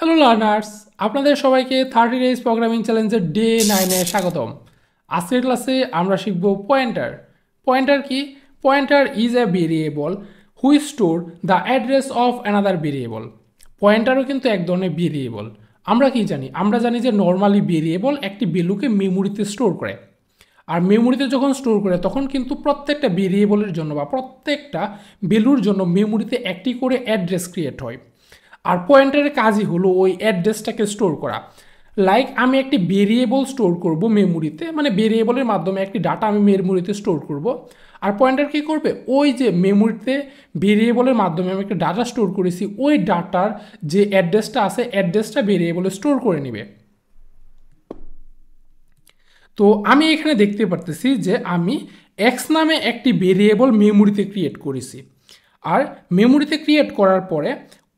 Hello learners, আপনাদের সবাইকে 30 days programming চ্যালেঞ্জের ডে 9-এ স্বাগতম। আজকের ক্লাসে আমরা শিখব পয়েন্টার। পয়েন্টার কি? Pointer is a variable which store the address of another variable. পয়েন্টারও কিন্তু এক ধরনের ভেরিয়েবল। আমরা কি জানি? আমরা জানি যে নর্মালি ভেরিয়েবল একটি ভ্যালুকে মেমোরিতে স্টোর করে। আর মেমোরিতে যখন স্টোর করে তখন কিন্তু প্রত্যেকটা ভেরিয়েবলের জন্য বা প্রত্যেকটা ভ্যালুর জন্য মেমোরিতে একটি করে অ্যাড্রেস ক্রিয়েট হয়। আর পয়েন্টারের কাজই হলো ওই অ্যাড্রেসটাকে স্টোর করা। লাইক আমি একটি ভেরিয়েবল স্টোর করব মেমোরিতে, মানে ভেরিয়েবলের মাধ্যমে একটি ডাটা আমি মেমোরিতে স্টোর করব। আর পয়েন্টার কী করবে? ওই যে মেমোরিতে ভেরিয়েবলের মাধ্যমে আমি একটা ডাটা স্টোর করেছি, ওই ডাটার যে অ্যাড্রেসটা আছে অ্যাড্রেসটা ভেরিয়েবলে স্টোর করে নেবে। তো আমি এখানে দেখতে পারতেছি যে আমি এক্স নামে একটি ভেরিয়েবল মেমোরিতে ক্রিয়েট করেছি। আর মেমোরিতে ক্রিয়েট করার পরে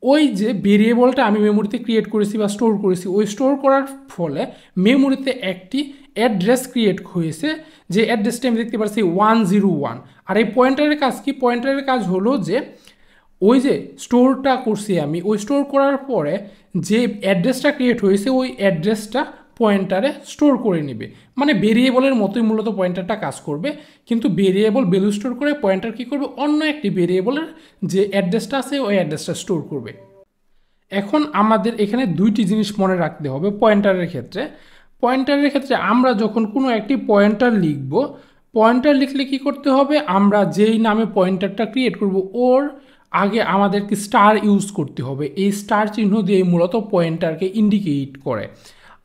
ওই যে ভেরিয়েবলটা আমি মেমোরিতে ক্রিয়েট করেছি বা স্টোর করেছি, ওই স্টোর করার ফলে মেমোরিতে একটি অ্যাড্রেস ক্রিয়েট হয়েছে, যে অ্যাড্রেসটা আমি দেখতে পাচ্ছি 101। আর এই পয়েন্টারের কাজ কি? পয়েন্টারের কাজ হলো যে ওই যে স্টোরটা করছি আমি, ওই স্টোর করার পরে যে অ্যাড্রেসটা ক্রিয়েট হয়েছে ওই অ্যাড্রেসটা পয়েন্টারে স্টোর করে নেবে। মানে ভেরিয়েবলের মতোই মূলত পয়েন্টারটা কাজ করবে, কিন্তু ভেরিয়েবল ভ্যালু স্টোর করে পয়েন্টার কী করবে? অন্য একটি ভেরিয়েবলের যে অ্যাড্রেসটা আছে ওই অ্যাড্রেসটা স্টোর করবে। এখন আমাদের এখানে দুইটি জিনিস মনে রাখতে হবে পয়েন্টারের ক্ষেত্রে। পয়েন্টারের ক্ষেত্রে আমরা যখন কোনো একটি পয়েন্টার লিখব, পয়েন্টার লিখলে কি করতে হবে? আমরা যেই নামে পয়েন্টারটা ক্রিয়েট করব ওর আগে আমাদেরকে স্টার ইউজ করতে হবে। এই স্টার চিহ্ন দিয়ে মূলত পয়েন্টারকে ইন্ডিকেট করে।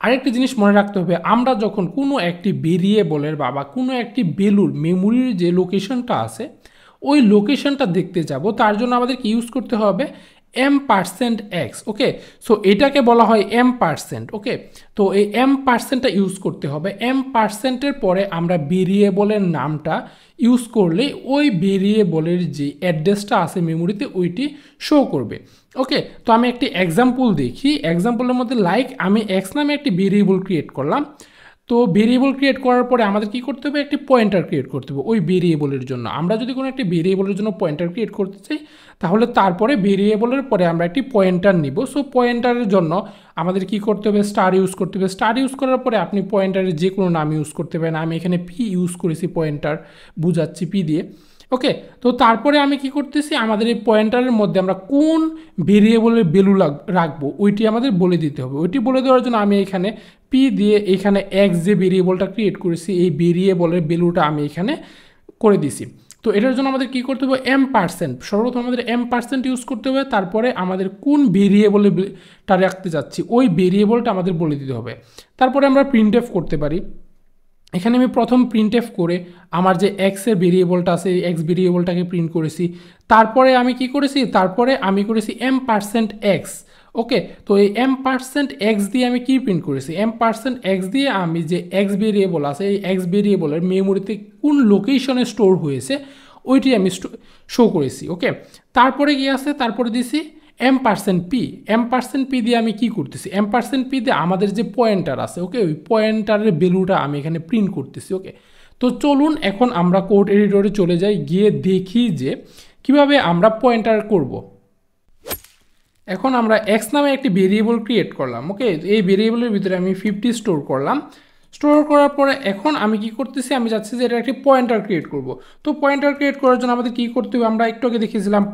আরেকটি জিনিস মনে রাখতে হবে, আমরা যখন কোনো একটি ভেরিয়েবলের বা কোনো একটি ভ্যালুর মেমোরির যে লোকেশনটা আছে ওই লোকেশনটা দেখতে যাব, তার জন্য আমাদেরকে ইউজ করতে হবে m%x। ওকে, সো এটাকে বলা হয় m%। ওকে, তো এই m%টা ইউজ করতে হবে। m%এর পরে আমরা ভেরিয়েবলের নামটা ইউজ করলে ওই ভেরিয়েবলের যে অ্যাড্রেসটা আছে মেমোরিতে ওইটি শো করবে। ওকে, তো আমি একটি এক্সাম্পল দেখি। এক্সাম্পলের মধ্যে লাইক আমি এক্স নামে একটি ভেরিয়েবল ক্রিয়েট করলাম। তো ভেরিয়েবল ক্রিয়েট করার পরে আমাদের কি করতে হবে? একটি পয়েন্টার ক্রিয়েট করতে হবে ওই ভেরিয়েবলের জন্য। আমরা যদি কোনো একটি ভেরিয়েবলের জন্য পয়েন্টার ক্রিয়েট করতে চাই তাহলে তারপরে ভেরিয়েবলের পরে আমরা একটি পয়েন্টার নিব। সো পয়েন্টারের জন্য আমাদের কি করতে হবে? স্টার ইউজ করতে হবে। স্টার ইউজ করার পরে আপনি পয়েন্টারের যে কোনো নাম ইউজ করতে পারেন। আমি এখানে পি ইউজ করেছি, পয়েন্টার বুঝাচ্ছি পি দিয়ে। ওকে, তো তারপরে আমি কি করতেছি? আমাদের এই পয়েন্টারের মধ্যে আমরা কোন ভেরিয়েবলের ভ্যালু রাখবো ওইটি আমাদের বলে দিতে হবে। ওইটি বলে দেওয়ার জন্য আমি এখানে পি দিয়ে এখানে এক্স যে ভেরিয়েবলটা ক্রিয়েট করেছি এই ভেরিয়েবলের ভ্যালুটা আমি এখানে করে দিছি। তো এটার জন্য আমাদের কি করতে হবে? m%। সর্বপ্রথম আমাদের m% ইউজ করতে হবে, তারপরে আমাদের কোন ভেরিয়েবলটা রাখতে যাচ্ছি ওই ভেরিয়েবলটা আমাদের বলে দিতে হবে। তারপরে আমরা প্রিন্টএফ করতে পারি। এখানে আমি প্রথম প্রিন্টএফ করে আমার যে এক্সের ভেরিয়েবলটা আছে এই এক্স ভেরিয়েবলটাকে প্রিন্ট করেছি। তারপরে আমি কি করেছি? তারপরে আমি করেছি m%x। ওকে, তো এই m%x দিয়ে আমি কি প্রিন্ট করেছি? m%x দিয়ে আমি যে এক্স ভেরিয়েবল আছে এই এক্স ভেরিয়েবলের মেমোরিতে কোন লোকেশনে স্টোর হয়েছে ওইটি আমি শো করেছি। ওকে, তারপরে কি আছে? তারপরে দিছি m%p। m%p দিয়ে আমি কি করতেছি? m%p দিয়ে আমাদের যে পয়েন্টার আছে, ওকে, ওই পয়েন্টারের ভ্যালুটা আমি এখানে প্রিন্ট করতেছি। ওকে, তো চলুন এখন আমরা কোড এডিটরে চলে যাই, গিয়ে দেখি যে কিভাবে আমরা পয়েন্টার করব। এখন আমরা এক্স নামে একটি ভেরিয়েবল ক্রিয়েট করলাম। ওকে, এই ভেরিয়েবলের ভিতরে আমি 50 স্টোর করলাম। স্টোর করার পরে এখন আমি কি করতেছি? আমি চাচ্ছি যে এটা একটি পয়েন্টার ক্রিয়েট করব। তো পয়েন্টার ক্রিয়েট করার জন্য আমাদের কী করতে হবে? আমরা একটু আগে দেখিয়েছিলাম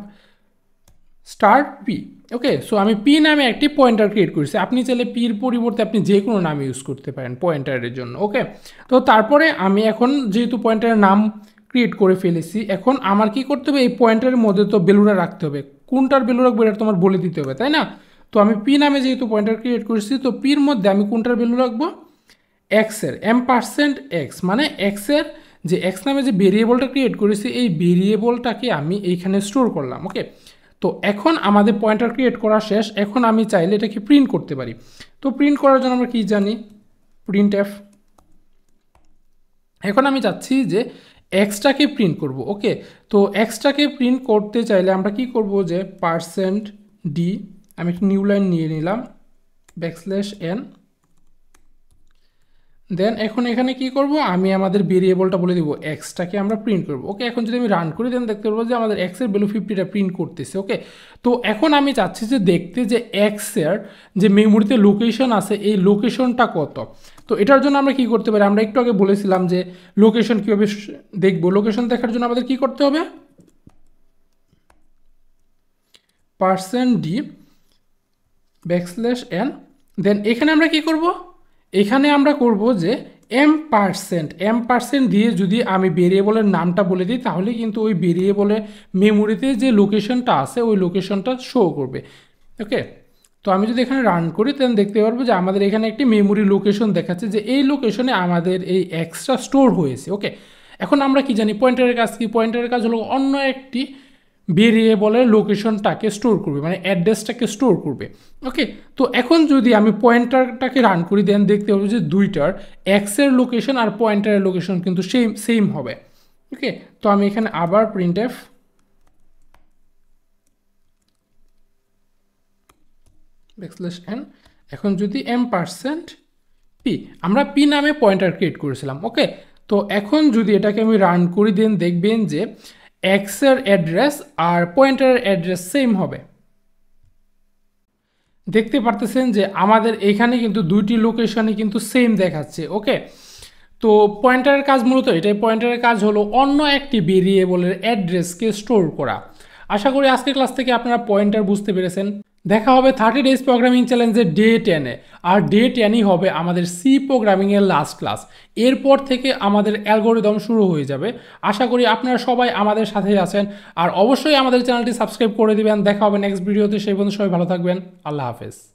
স্টার পি। ওকে, সো আমি পি নামে একটি পয়েন্টার ক্রিয়েট করেছি। আপনি চাইলে পির পরিবর্তে আপনি যে কোনো নাম ইউজ করতে পারেন পয়েন্টারের জন্য। ওকে, তো তারপরে আমি এখন যেহেতু পয়েন্টারের নাম ক্রিয়েট করে ফেলেছি, এখন আমার কি করতে হবে? এই পয়েন্টারের মধ্যে তো ভ্যালুটা রাখতে হবে। কোনটার ভ্যালু রাখবো এটা তোমার বলে দিতে হবে, তাই না? তো আমি পি নামে যেহেতু পয়েন্টার ক্রিয়েট করেছি তো পির মধ্যে আমি কোনটার ভ্যালু রাখবো? এক্সের m%x, মানে এক্সের যে এক্স নামে যে ভেরিয়েবলটা ক্রিয়েট করেছি এই ভেরিয়েবলটাকে আমি এইখানে স্টোর করলাম। ওকে, তো এখন আমাদের পয়েন্টার ক্রিয়েট করা শেষ। এখন আমি চাইলে এটাকে প্রিন্ট করতে পারি। তো প্রিন্ট করার জন্য আমরা কি জানি? প্রিন্টএফ। এখন আমি চাচ্ছি যে এক্সটাকে প্রিন্ট করব। ওকে, তো এক্সটাকে প্রিন্ট করতে চাইলে আমরা কি করব? যে %d, আমি একটা নিউ লাইন নিয়ে নিলাম, \n, দেন এখন এখানে কি করব, আমি আমাদের ভেরিয়েবলটা বলে দিব এক্সটাকে আমরা প্রিন্ট করব। ওকে, এখন যদি আমি রান করি দেন দেখতে পারবো যে আমাদের এক্সের ভ্যালু 50টা প্রিন্ট করতেছে। ওকে, তো এখন আমি চাচ্ছি যে দেখতে যে এক্সের যে মেমোরিতে লোকেশন আছে এই লোকেশনটা কত। তো এটার জন্য আমরা কি করতে পারি, আমরা একটু আগে বলেছিলাম যে লোকেশন কীভাবে দেখবো। লোকেশন দেখার জন্য আমাদের কি করতে হবে, %d ব্যাকস্ল্যাশ n, দেন এখানে আমরা কি করব, এখানে আমরা করব যে m% দিয়ে যদি আমি ভেরিয়েবলের নামটা বলে দিই তাহলে কিন্তু ওই ভেরিয়েবলের মেমোরিতে যে লোকেশনটা আছে ওই লোকেশনটা শো করবে। ওকে, তো আমি যদি এখানে রান করি তাহলে দেখতে পারবো যে আমাদের এখানে একটি মেমোরি লোকেশন দেখাচ্ছে যে এই লোকেশনে আমাদের এই এক্সট্রা স্টোর হয়েছে। ওকে, এখন আমরা কি জানি পয়েন্টারের কাজ কি, পয়েন্টারের কাজ হলো অন্য একটি ভেরিয়েবলের লোকেশনটাকে স্টোর করবে, মানে অ্যাড্রেসটাকে স্টোর করবে। ওকে, তো এখন যদি আমি পয়েন্টারটাকে রান করি দেন দেখতে পাবো যে দুইটার এক্সের লোকেশন আর পয়েন্টারের লোকেশন কিন্তু সেম হবে। ওকে, তো আমি এখানে আবার প্রিন্টএফ \n, এখন যদি m%p, আমরা p নামে পয়েন্টার ক্রিয়েট করেছিলাম। ওকে, তো এখন যদি এটাকে আমি রান করি দেন দেখবেন যে এক্সের অ্যাড্রেস আর পয়েন্টারের অ্যাড্রেস সেম হবে। দেখতে পারতেছেন যে আমাদের এখানে কিন্তু দুইটি লোকেশনে কিন্তু সেম দেখাচ্ছে। ওকে, তো পয়েন্টারের কাজ মূলত এটাই, পয়েন্টারের কাজ হলো অন্য একটি ভেরিয়েবলের অ্যাড্রেসকে স্টোর করা। আশা করি আজকের ক্লাস থেকে আপনারা পয়েন্টার বুঝতে পেরেছেন। দেখা হবে 30 ডেজ প্রোগ্রামিং চ্যালেঞ্জের ডে 10-এ, আর ডে 10ই হবে আমাদের সি প্রোগ্রামিংয়ের লাস্ট ক্লাস। এরপর থেকে আমাদের অ্যালগোরিদম শুরু হয়ে যাবে। আশা করি আপনারা সবাই আমাদের সাথেই আছেন, আর অবশ্যই আমাদের চ্যানেলটি সাবস্ক্রাইব করে দিবেন। দেখা হবে নেক্সট ভিডিওতে, সেই পর্যন্ত সবাই ভালো থাকবেন। আল্লাহ হাফেজ।